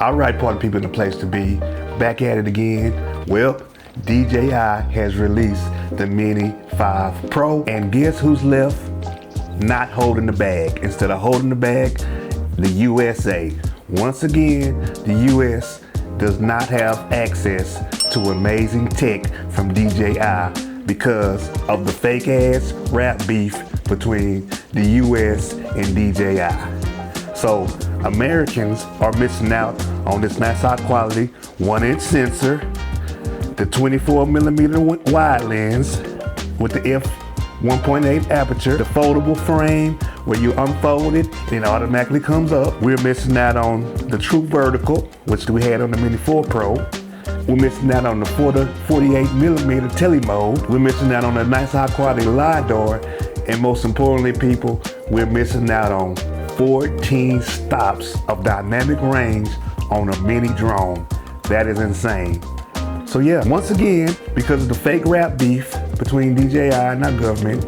All right, party people in the place to be. Back at it again. Well, DJI has released the Mini 5 Pro, and guess who's left? Not holding the bag. Instead of holding the bag, the USA. Once again, the US does not have access to amazing tech from DJI because of the fake ass rap beef between the US and DJI. So Americans are missing out on this nice high quality 1-inch sensor, the 24mm wide lens with the f1.8 aperture, the foldable frame where you unfold it and it automatically comes up. We're missing out on the true vertical, which we had on the Mini 4 Pro. We're missing out on the 48mm tele mode. We're missing out on a nice high quality LiDAR. And most importantly, people, we're missing out on 14 stops of dynamic range on a mini drone. That is insane. So yeah, once again, because of the fake rap beef between DJI and our government,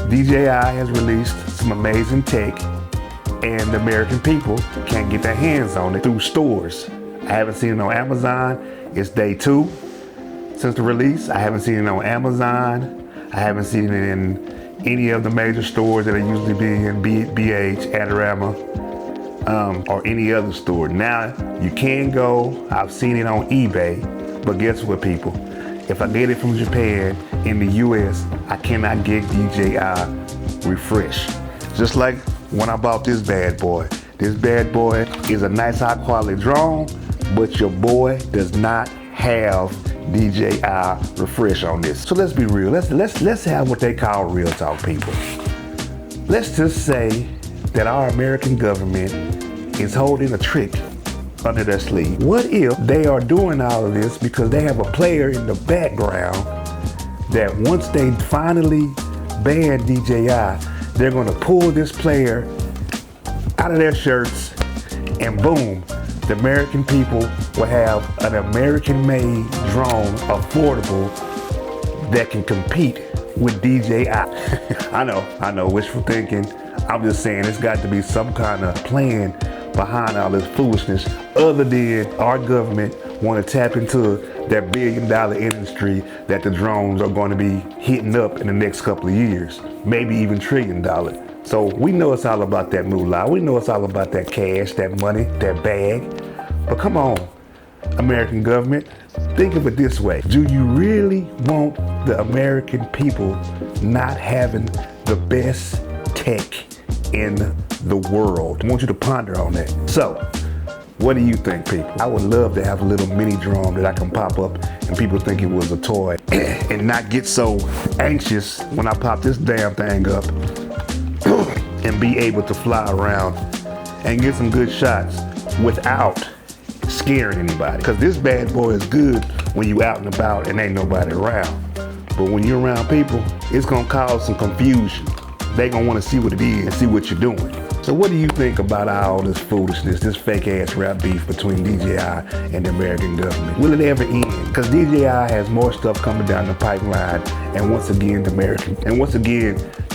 DJI has released some amazing tech and the American people can't get their hands on it through stores. I haven't seen it on Amazon. It's day 2 since the release. I haven't seen it on Amazon. I haven't seen it in any of the major stores that are usually be in BH, Adorama, or any other store. Now you can go, I've seen it on eBay, but guess what, people? If I get it from Japan in the US, I cannot get DJI refresh. Just like when I bought this bad boy. This bad boy is a nice high quality drone, but your boy does not have DJI refresh on this. So let's be real. Let's have what they call real talk, people. Let's just say that our American government is holding a trick under their sleeve. What if they are doing all of this because they have a player in the background that once they finally ban DJI, they're gonna pull this player out of their shirts and boom, the American people will have an American-made drone, affordable, that can compete with DJI. I know, wishful thinking. I'm just saying it's got to be some kind of plan behind all this foolishness other than our government want to tap into that billion-dollar industry that the drones are going to be hitting up in the next couple of years, maybe even $1 trillion. So we know it's all about that moolah. We know it's all about that cash, that money, that bag. But come on, American government, think of it this way. Do you really want the American people not having the best tech in the world? I want you to ponder on that. So, what do you think, people? I would love to have a little mini drone that I can pop up and people think it was a toy and not get so anxious when I pop this damn thing up and be able to fly around and get some good shots without scaring anybody. Because this bad boy is good when you out and about and ain't nobody around. But when you're around people, it's gonna cause some confusion. They gonna wanna see what it is and see what you're doing. So what do you think about all this foolishness, this fake ass rap beef between DJI and the American government? Will it ever end? Because DJI has more stuff coming down the pipeline, and once again, the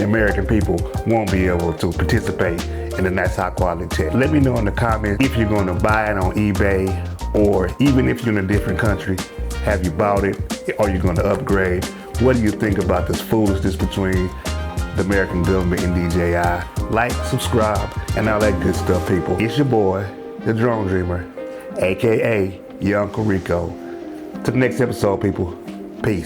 American people won't be able to participate in the nice high quality tech. Let me know in the comments if you're gonna buy it on eBay, or even if you're in a different country, have you bought it, or you're gonna upgrade? What do you think about this foolishness between the American government and DJI? Like, subscribe, and all that good stuff, people. It's your boy, the Drone Dreamer, AKA your Uncle Rico. To the next episode, people. Peace.